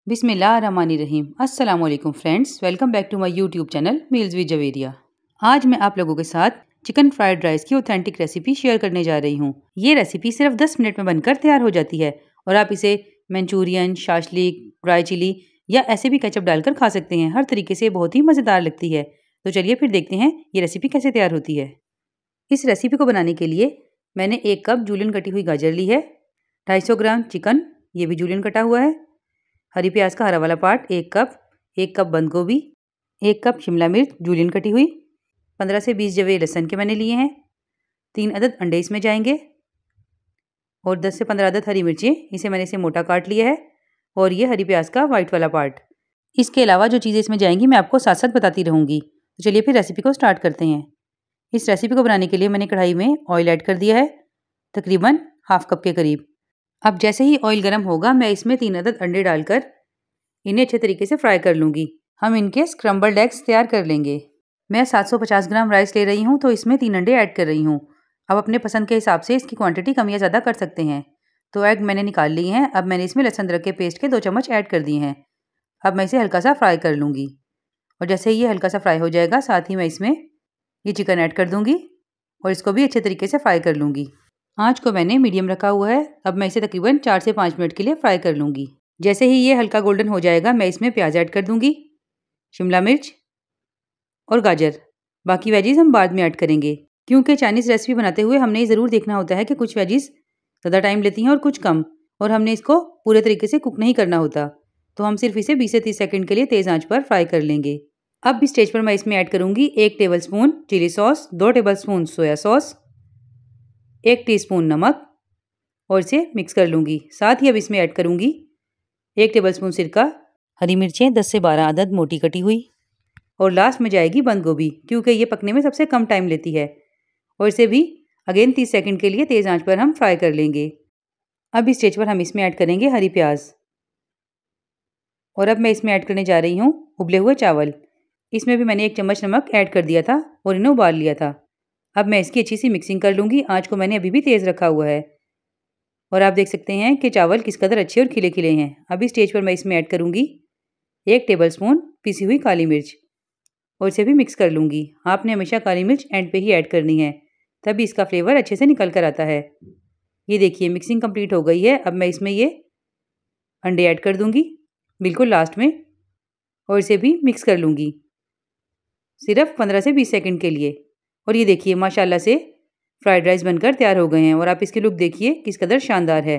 बिस्मिल्लाहिर्रहमानिर्रहीम। अस्सलामुअलैकुम friends, welcome back to my YouTube channel meals with Javeria. आज मैं आप लोगों के साथ चिकन फ्राइड राइस की ऑथेंटिक रेसिपी शेयर करने जा रही हूँ। ये रेसिपी सिर्फ 10 मिनट में बनकर तैयार हो जाती है और आप इसे मंचूरियन, शाशलिक, ड्राई चिली या ऐसे भी केचप डालकर खा सकते हैं। हर तरीके से बहुत ही मज़ेदार लगती है। तो चलिए फिर देखते हैं ये रेसिपी कैसे तैयार होती है। इस रेसिपी को बनाने के लिए मैंने 1 कप जूलियन कटी हुई गाजर ली है, 250 ग्राम चिकन, ये भी जूलियन कटा हुआ है, हरी प्याज का हरा वाला पार्ट 1 कप, 1 कप बंद गोभी, 1 कप शिमला मिर्च जूलियन कटी हुई, 15 से 20 जवे लहसुन के मैंने लिए हैं, 3 अदद अंडे इसमें जाएंगे और 10 से 15 अदद हरी मिर्चें, इसे मैंने मोटा काट लिया है, और ये हरी प्याज का वाइट वाला पार्ट। इसके अलावा जो चीज़ें इसमें जाएंगी मैं आपको साथ साथ बताती रहूँगी। तो चलिए फिर रेसिपी को स्टार्ट करते हैं। इस रेसिपी को बनाने के लिए मैंने कढ़ाई में ऑयल ऐड कर दिया है, तकरीबन ½ कप के करीब। अब जैसे ही ऑयल गर्म होगा मैं इसमें 3 अदद अंडे डालकर इन्हें अच्छे तरीके से फ्राई कर लूँगी। हम इनके स्क्रम्बल्ड एग्स तैयार कर लेंगे। मैं 750 ग्राम राइस ले रही हूँ तो इसमें 3 अंडे ऐड कर रही हूँ। अब अपने पसंद के हिसाब से इसकी क्वांटिटी कम या ज़्यादा कर सकते हैं। तो एग मैंने निकाल लिए हैं। अब मैंने इसमें लहसुन अदरक के पेस्ट के 2 चम्मच ऐड कर दिए हैं। अब मैं इसे हल्का सा फ्राई कर लूँगी और जैसे ही ये हल्का सा फ्राई हो जाएगा साथ ही मैं इसमें ये चिकन ऐड कर दूँगी और इसको भी अच्छे तरीके से फ्राई कर लूँगी। आँच को मैंने मीडियम रखा हुआ है। अब मैं इसे तकरीबन 4 से 5 मिनट के लिए फ्राई कर लूँगी। जैसे ही ये हल्का गोल्डन हो जाएगा मैं इसमें प्याज ऐड कर दूँगी, शिमला मिर्च और गाजर। बाकी वेजीज़ हम बाद में ऐड करेंगे, क्योंकि चाइनीज़ रेसिपी बनाते हुए हमने ये ज़रूर देखना होता है कि कुछ वेजीज़ ज़्यादा टाइम लेती हैं और कुछ कम, और हमने इसको पूरे तरीके से कुक नहीं करना होता। तो हम सिर्फ इसे 20 से 30 सेकंड के लिए तेज़ आंच पर फ्राई कर लेंगे। अब इस स्टेज पर मैं इसमें ऐड करूँगी 1 tablespoon chili sauce, 2 tablespoon soya sauce, 1 teaspoon नमक और इसे मिक्स कर लूँगी। साथ ही अब इसमें ऐड करूँगी 1 टेबलस्पून सिरका, हरी मिर्चें 10 से 12 अदद मोटी कटी हुई, और लास्ट में जाएगी बंद गोभी, क्योंकि ये पकने में सबसे कम टाइम लेती है। और इसे भी अगेन 30 सेकंड के लिए तेज़ आंच पर हम फ्राई कर लेंगे। अब इस स्टेज पर हम इसमें ऐड करेंगे हरी प्याज, और अब मैं इसमें ऐड करने जा रही हूँ उबले हुए चावल। इसमें भी मैंने 1 चम्मच नमक ऐड कर दिया था और इन्हें उबाल लिया था। अब मैं इसकी अच्छी सी मिक्सिंग कर लूँगी। आँच को मैंने अभी भी तेज़ रखा हुआ है और आप देख सकते हैं कि चावल किस कदर अच्छे और खिले खिले हैं। अभी स्टेज पर मैं इसमें ऐड करूँगी 1 टेबलस्पून पिसी हुई काली मिर्च और इसे भी मिक्स कर लूँगी। आपने हमेशा काली मिर्च एंड पे ही ऐड करनी है, तभी इसका फ्लेवर अच्छे से निकल कर आता है। ये देखिए मिक्सिंग कंप्लीट हो गई है। अब मैं इसमें ये अंडे ऐड कर दूँगी बिल्कुल लास्ट में और इसे भी मिक्स कर लूँगी सिर्फ 15 से 20 सेकंड के लिए। और ये देखिए माशाल्लाह से फ्राइड राइस बनकर तैयार हो गए हैं और आप इसकी लुक देखिए किस कदर शानदार है,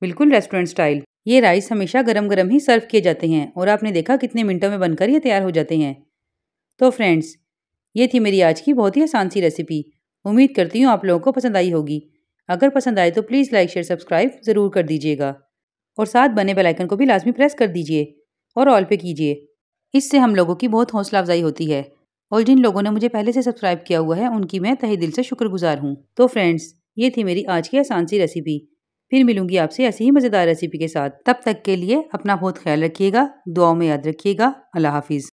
बिल्कुल रेस्टोरेंट स्टाइल। ये राइस हमेशा गरम गरम ही सर्व किए जाते हैं और आपने देखा कितने मिनटों में बनकर ये तैयार हो जाते हैं। तो फ्रेंड्स, ये थी मेरी आज की बहुत ही आसान सी रेसिपी। उम्मीद करती हूँ आप लोगों को पसंद आई होगी। अगर पसंद आए तो प्लीज़ लाइक शेयर सब्सक्राइब ज़रूर कर दीजिएगा और साथ बने बेल आइकन को भी लाजमी प्रेस कर दीजिए और ऑल पे कीजिए। इससे हम लोगों की बहुत हौसला अफजाई होती है और जिन लोगों ने मुझे पहले से सब्सक्राइब किया हुआ है उनकी मैं तहे दिल से शुक्रगुजार हूँ। तो फ्रेंड्स, ये थी मेरी आज की आसान सी रेसिपी। फिर मिलूंगी आपसे ऐसी ही मज़ेदार रेसिपी के साथ। तब तक के लिए अपना बहुत ख्याल रखिएगा, दुआओं में याद रखिएगा। अल्लाह हाफिज़।